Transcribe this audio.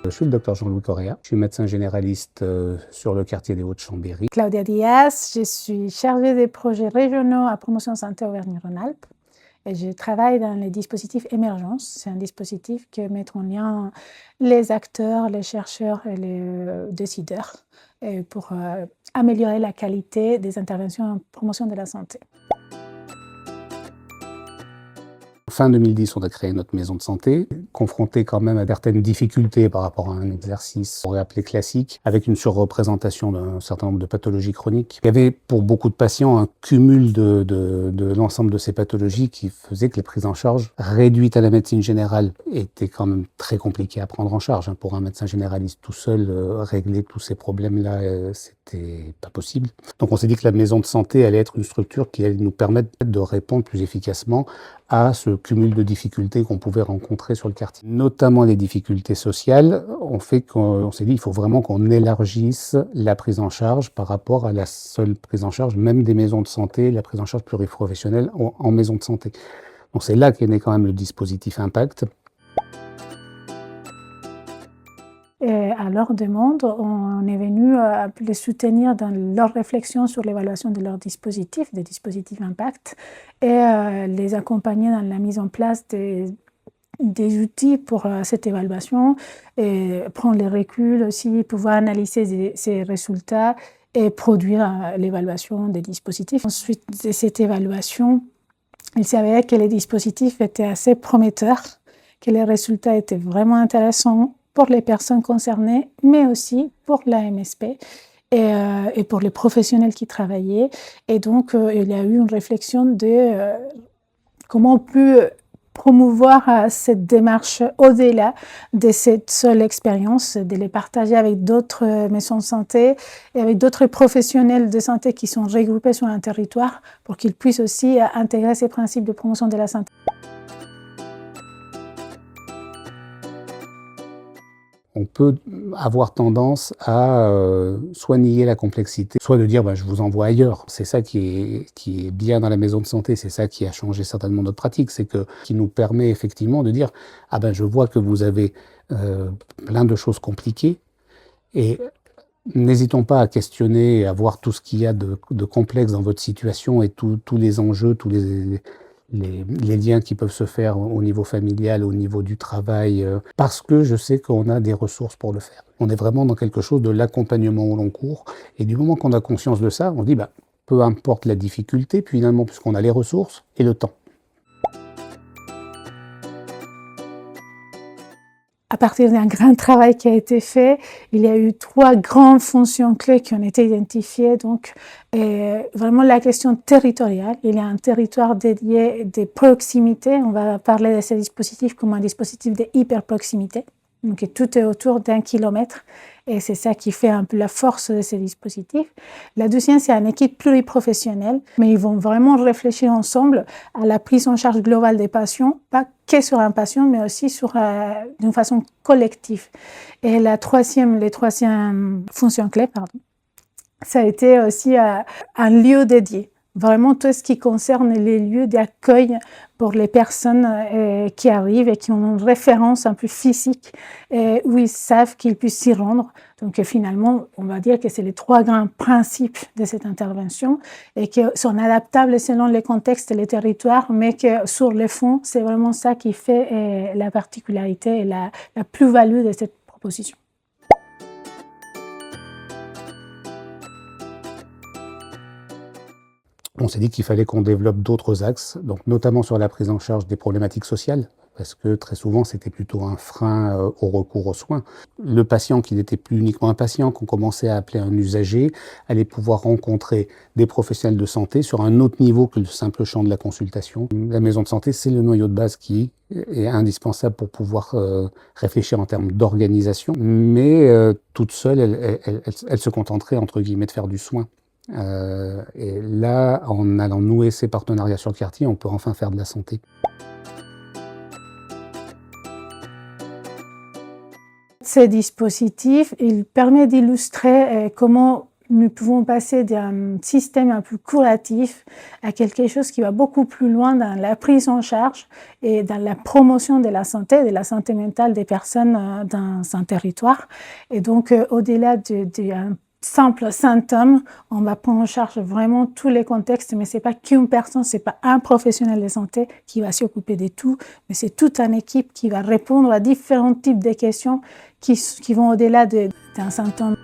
Je suis le docteur Jean-Louis Correa, je suis médecin généraliste sur le quartier des Hauts-de-Chambéry. Claudia Diaz, je suis chargée des projets régionaux à promotion santé Auvergne-Rhône-Alpes et je travaille dans les dispositifs émergence. C'est un dispositif qui met en lien les acteurs, les chercheurs et les décideurs pour améliorer la qualité des interventions en promotion de la santé. Fin 2010, on a créé notre maison de santé, confronté quand même à certaines difficultés par rapport à un exercice, on pourrait appeler classique, avec une surreprésentation d'un certain nombre de pathologies chroniques. Il y avait pour beaucoup de patients un cumul de l'ensemble de ces pathologies qui faisait que les prises en charge réduites à la médecine générale étaient quand même très compliquées à prendre en charge. Pour un médecin généraliste tout seul, régler tous ces problèmes-là, c'était pas possible. Donc on s'est dit que la maison de santé allait être une structure qui allait nous permettre de répondre plus efficacement à ce cumul de difficultés qu'on pouvait rencontrer sur le quartier. Notamment les difficultés sociales ont fait qu'on s'est dit qu'il faut vraiment qu'on élargisse la prise en charge par rapport à la seule prise en charge, même des maisons de santé, la prise en charge pluriprofessionnelle en maison de santé. Donc c'est là qu'est né quand même le dispositif Impact. Et à leur demande, on est venu les soutenir dans leur réflexion sur l'évaluation de leurs dispositifs, des dispositifs Impact, et les accompagner dans la mise en place des outils pour cette évaluation, et prendre les reculs aussi, pouvoir analyser ces résultats et produire l'évaluation des dispositifs. Ensuite de cette évaluation, il s'avérait que les dispositifs étaient assez prometteurs, que les résultats étaient vraiment intéressants pour les personnes concernées, mais aussi pour la MSP et pour les professionnels qui travaillaient. Et donc, il y a eu une réflexion de comment on peut promouvoir cette démarche au-delà de cette seule expérience, de les partager avec d'autres maisons de santé et avec d'autres professionnels de santé qui sont regroupés sur un territoire pour qu'ils puissent aussi intégrer ces principes de promotion de la santé. On peut avoir tendance à soit nier la complexité, soit de dire je vous envoie ailleurs. C'est ça qui est bien dans la maison de santé, c'est ça qui a changé certainement notre pratique, c'est qui nous permet effectivement de dire je vois que vous avez plein de choses compliquées et n'hésitons pas à questionner, à voir tout ce qu'il y a de complexe dans votre situation et tous les enjeux, tous les liens qui peuvent se faire au niveau familial, au niveau du travail, parce que je sais qu'on a des ressources pour le faire. On est vraiment dans quelque chose de l'accompagnement au long cours, et du moment qu'on a conscience de ça, on dit peu importe la difficulté, puis finalement, puisqu'on a les ressources et le temps. À partir d'un grand travail qui a été fait, il y a eu 3 grandes fonctions clés qui ont été identifiées. Donc, vraiment la question territoriale. Il y a un territoire dédié des proximités. On va parler de ces dispositifs comme un dispositif de hyperproximité. Donc, tout est autour d'1 kilomètre. Et c'est ça qui fait un peu la force de ces dispositifs. La deuxième, c'est une équipe pluriprofessionnelle, mais ils vont vraiment réfléchir ensemble à la prise en charge globale des patients, pas que sur un patient, mais aussi d'une façon collective. Et les troisième fonction clé, ça a été aussi un lieu dédié. Vraiment tout ce qui concerne les lieux d'accueil pour les personnes qui arrivent et qui ont une référence un peu physique où ils savent qu'ils puissent s'y rendre. Donc finalement, on va dire que c'est les 3 grands principes de cette intervention et qui sont adaptables selon les contextes et les territoires, mais que sur le fond, c'est vraiment ça qui fait la particularité et la plus-value de cette proposition. On s'est dit qu'il fallait qu'on développe d'autres axes, donc notamment sur la prise en charge des problématiques sociales, parce que très souvent c'était plutôt un frein au recours aux soins. Le patient qui n'était plus uniquement un patient, qu'on commençait à appeler un usager, allait pouvoir rencontrer des professionnels de santé sur un autre niveau que le simple champ de la consultation. La maison de santé, c'est le noyau de base qui est indispensable pour pouvoir réfléchir en termes d'organisation, mais toute seule, elle se contenterait entre guillemets de faire du soin. Et là, en allant nouer ces partenariats sur le quartier, on peut enfin faire de la santé. Ces dispositifs, il permet d'illustrer comment nous pouvons passer d'un système un peu curatif à quelque chose qui va beaucoup plus loin dans la prise en charge et dans la promotion de la santé mentale des personnes dans un territoire. Et donc, au-delà d'un simple symptôme, on va prendre en charge vraiment tous les contextes, mais c'est pas qu'une personne, c'est pas un professionnel de santé qui va s'occuper de tout, mais c'est toute une équipe qui va répondre à différents types de questions qui vont au-delà d'un symptôme.